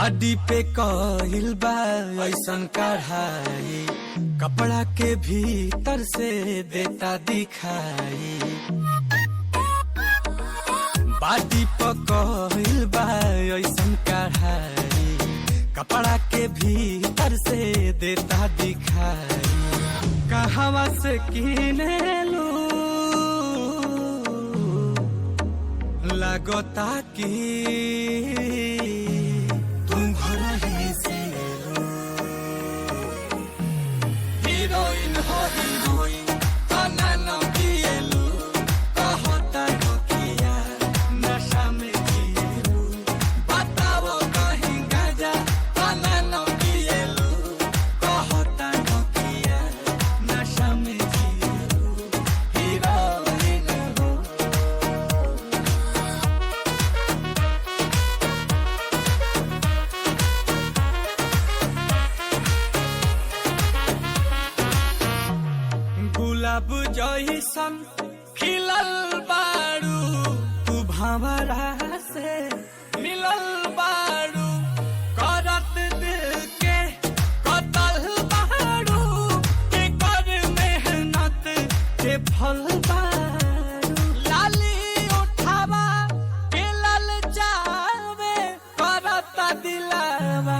Body पे कहिल बा ऐसन कढ़ाई, कपड़ा के भीतर से देता दिखाई। बॉडी पे कहिल बा ऐसन कढ़ाई, कपड़ा के भीतर से देता दिखाई। कहवा से किनेलू लगता कि तुम घर ही से हीरोइन हो हीरोइन तना न किएलू, कहता हो किया नशा में जिएलू। बताओ कहीं गाजा तना न किएलू, कहता हो किया नशा में जिएलू। हीरोइन हो गुलाब जइसन खिलल बारू, तू भंवरा से मिलल बारू। करत दिल के कतल बारू, के कर मेहनत के फल बारू। लाली उठावा के लल जावे, करत दिलावा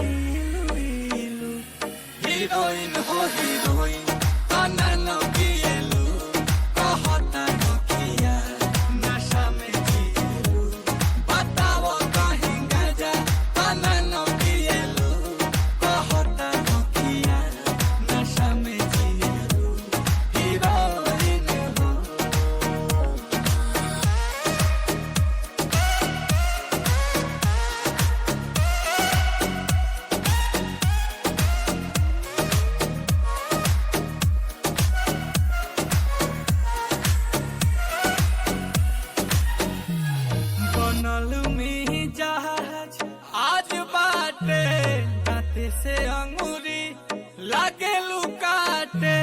इलू इलू। हीरोइन हो हीरोइन तना न किएलू, कहता हो किया नशा में जिएलू। बताओ कहीं गाजा तना न किएलू, कहता हो किया नशा में जिएलू। हीरोइन हो बनल में जहाज आज बाटे, दांते से अंगूरी लागे लुकाटे।